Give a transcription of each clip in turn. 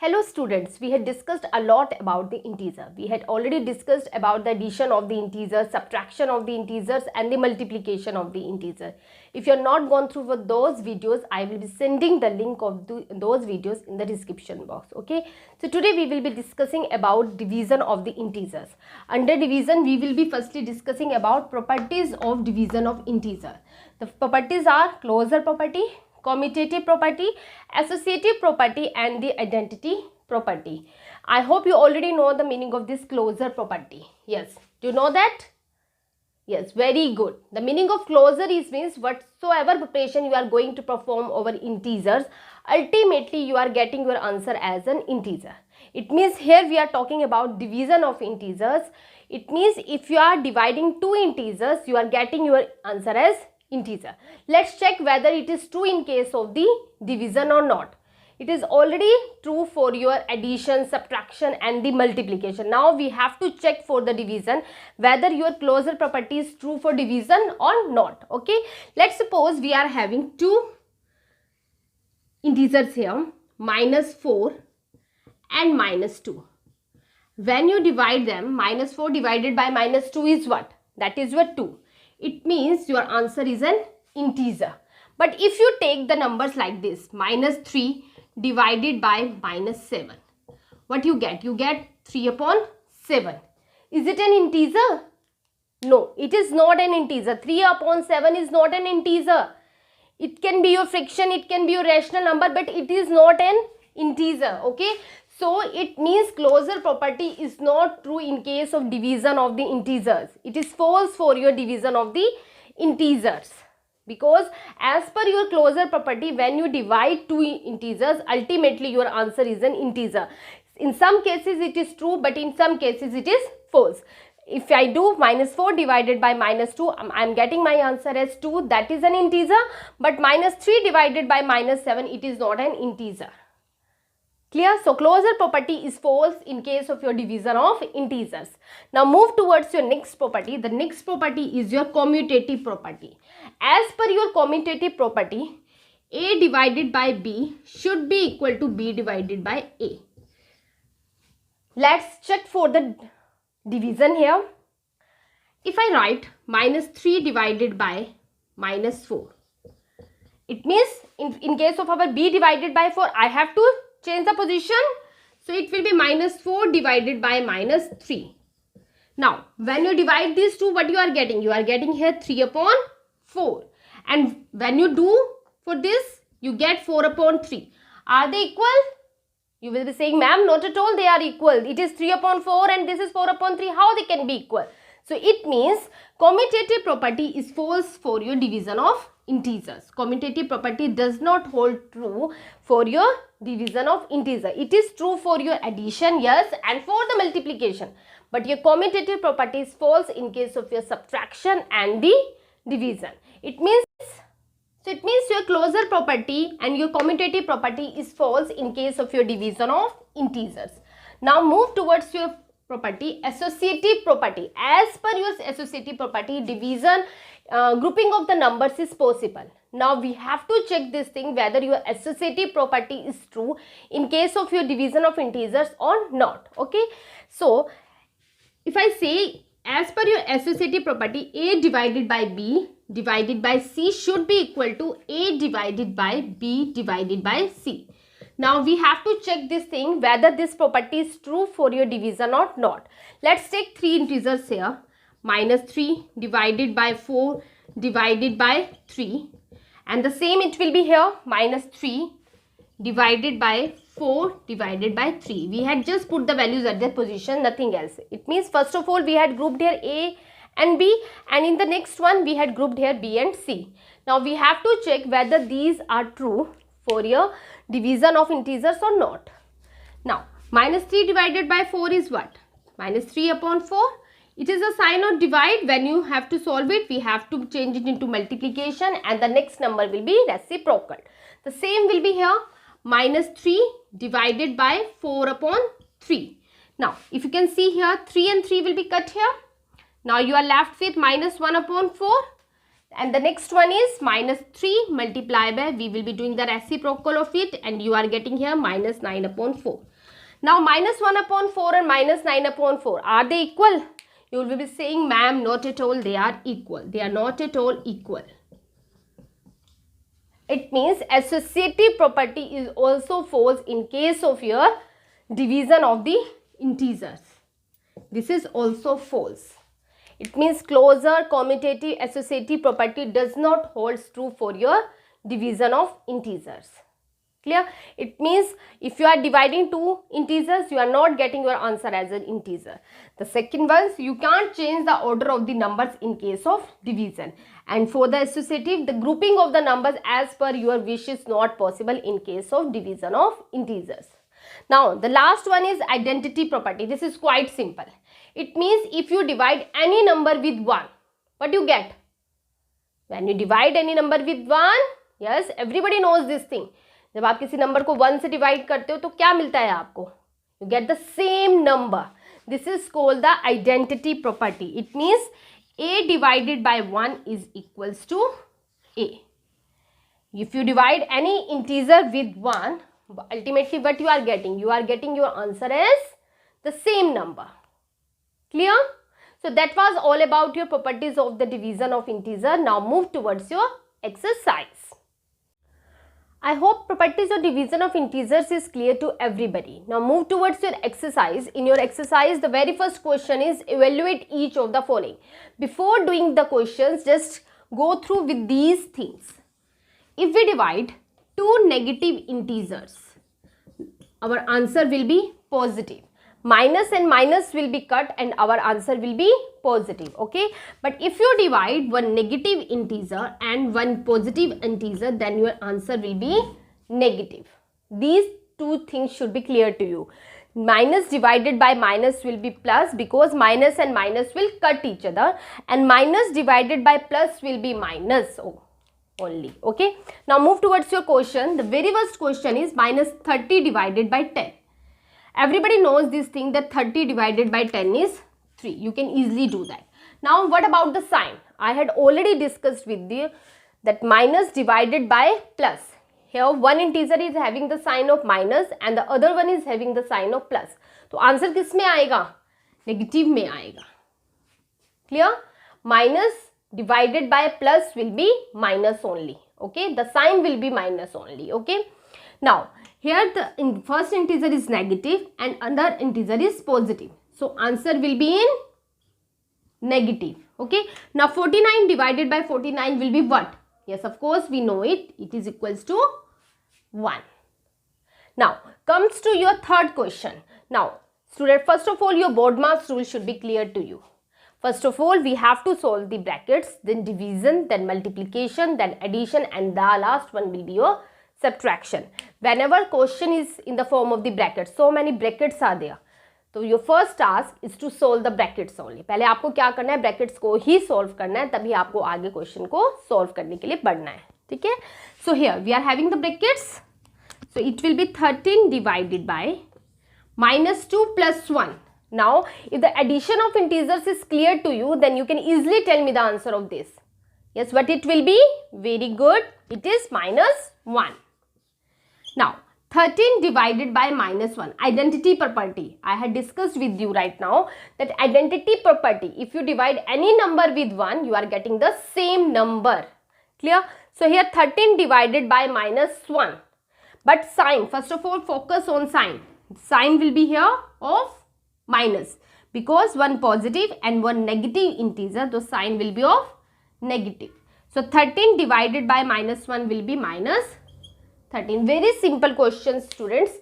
Hello students, we had discussed a lot about the integer. We had already discussed about the addition of the integers, subtraction of the integers and the multiplication of the integer. If you are not gone through with those videos, I will be sending the link of those videos in the description box. Okay. So today we will be discussing about division of the integers. Under division, we will be firstly discussing about properties of division of integer. The properties are closure property, commutative property, associative property and the identity property. I hope you already know the meaning of this closure property. Yes, do you know that? Yes, very good. The meaning of closure is means whatsoever operation you are going to perform over integers, ultimately you are getting your answer as an integer. It means here we are talking about division of integers. It means if you are dividing two integers, you are getting your answer as integer. Let's check whether it is true in case of the division or not. It is already true for your addition, subtraction and the multiplication. Now we have to check for the division whether your closure property is true for division or not. Okay, let's suppose we are having two integers here, -4 and -2. When you divide them, -4 divided by -2 is what? That is your 2. It means your answer is an integer. But if you take the numbers like this, -3 divided by -7, what you get? You get 3 upon 7. Is it an integer? No, it is not an integer. 3 upon 7 is not an integer. It can be your fraction, it can be your rational number, but it is not an integer. Okay. So it means closure property is not true in case of division of the integers. It is false for your division of the integers. Because as per your closure property, when you divide two integers, ultimately your answer is an integer. In some cases it is true, but in some cases it is false. If I do -4 divided by -2, I am getting my answer as 2. That is an integer. But -3 divided by -7, it is not an integer. Clear? So closure property is false in case of your division of integers. Now move towards your next property. The next property is your commutative property. As per your commutative property, A divided by B should be equal to B divided by A. Let's check for the division here. If I write -3 divided by -4, it means in case of our B divided by 4, I have to change the position. So it will be -4 divided by -3. Now when you divide these two, what you are getting? You are getting here 3 upon 4. And when you do for this, you get 4 upon 3. Are they equal? You will be saying, ma'am, not at all they are equal. It is 3 upon 4 and this is 4 upon 3. How they can be equal? So it means commutative property is false for your division of integers. Commutative property does not hold true for your division of integer. It is true for your addition, yes, and for the multiplication. But your commutative property is false in case of your subtraction and the division. It means your closure property and your commutative property is false in case of your division of integers. Now move towards your property, associative property. As per your associative property, division, grouping of the numbers is possible. Now we have to check this thing whether your associative property is true in case of your division of integers or not. Okay. So if I say as per your associative property, A divided by B divided by C should be equal to A divided by B divided by C. Now we have to check this thing whether this property is true for your division or not. Let's take three integers here. -3 divided by 4 divided by 3. And the same it will be here. -3 divided by 4 divided by 3. We had just put the values at their position, nothing else. It means first of all we had grouped here A and B, and in the next one we had grouped here B and C. Now we have to check whether these are true for your division of integers or not. Now -3 divided by 4 is what? -3 upon 4. It is a sign of divide. When you have to solve it, we have to change it into multiplication and the next number will be reciprocal. The same will be here. -3 divided by 4 upon 3. Now if you can see here, 3 and 3 will be cut here. Now you are left with -1 upon 4. And the next one is minus 3 multiplied by, we will be doing the reciprocal of it, and you are getting here minus 9 upon 4. Now minus 1 upon 4 and minus 9 upon 4, are they equal? You will be saying, ma'am, not at all, they are equal. They are not at all equal. It means associative property is also false in case of your division of the integers. This is also false. It means closure commutative associative property does not hold true for your division of integers. Clear? It means if you are dividing two integers, you are not getting your answer as an integer. The second one, you can't change the order of the numbers in case of division. And for the associative, the grouping of the numbers as per your wish is not possible in case of division of integers. Now, the last one is identity property. This is quite simple. It means if you divide any number with 1, what you get? When you divide any number with 1, yes, everybody knows this thing. जब आप किसी number को 1 से divide करते हो तो क्या मिलता है आपको? You get the same number. This is called the identity property. It means a divided by 1 is equals to a. If you divide any integer with 1, ultimately what you are getting? You are getting your answer as the same number. Clear? So that was all about your properties of the division of integer. Now move towards your exercise. I hope properties of division of integers is clear to everybody. Now move towards your exercise. In your exercise, the very first question is evaluate each of the following. Before doing the questions, just go through with these things. If we divide two negative integers, our answer will be positive. Minus and minus will be cut and our answer will be positive, okay? But if you divide one negative integer and one positive integer, then your answer will be negative. These two things should be clear to you. Minus divided by minus will be plus because minus and minus will cut each other, and minus divided by plus will be minus only, okay? Now move towards your question. The very first question is minus 30 divided by 10. Everybody knows this thing that 30 divided by 10 is 3. You can easily do that. Now what about the sign? I had already discussed with you that minus divided by plus. Here one integer is having the sign of minus and the other one is having the sign of plus. तो answer किस में आएगा? Negative में आएगा. Clear? Minus divided by plus will be minus only. Okay, the sign will be minus only. Okay. Now here the first integer is negative and another integer is positive. So answer will be in negative. Okay. Now 49 divided by 49 will be what? Yes, of course we know it. It is equals to 1. Now comes to your third question. Now student, first of all your BODMAS rule should be clear to you. First of all, we have to solve the brackets, then division, then multiplication, then addition, and the last one will be your subtraction. Whenever question is in the form of the brackets, so many brackets are there. So your first task is to solve the brackets only. पहले आपको क्या करना है? Brackets को ही solve करना है, तभी आपको आगे question को solve करने के लिए बढ़ना है. ठीक है? So here we are having the brackets. So it will be 13 divided by minus 2 plus 1. Now if the addition of integers is clear to you, then you can easily tell me the answer of this. Yes, what it will be? Very good. It is minus 1. Now 13 divided by minus 1. Identity property. I had discussed with you right now that identity property, if you divide any number with 1, you are getting the same number. Clear? So here 13 divided by minus 1. But sign, first of all focus on sign. Sign will be here of minus because one positive and one negative integer, the sign will be of negative. So 13 divided by minus 1 will be minus 13. Very simple question students,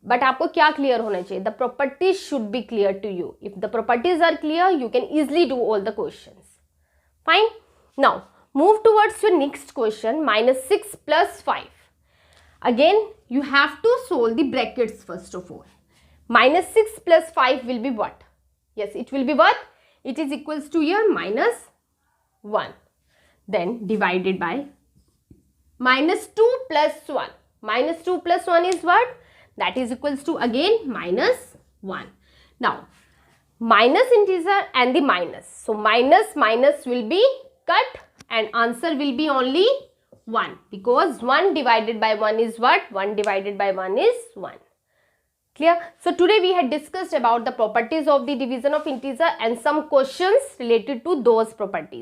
but आपको क्या clear होना चाहिए? The properties should be clear to you. If the properties are clear, you can easily do all the questions. Fine. Now move towards your next question. Minus 6 plus 5. Again you have to solve the brackets first of all. Minus 6 plus 5 will be what? Yes, it will be what? It is equals to your minus 1. Then divided by minus 2 plus 1. Minus 2 plus 1 is what? That is equals to again minus 1. Now minus integer and the minus. So minus minus will be cut and answer will be only 1, because 1 divided by 1 is what? 1 divided by 1 is 1. Clear? So today we had discussed about the properties of the division of integer and some questions related to those properties.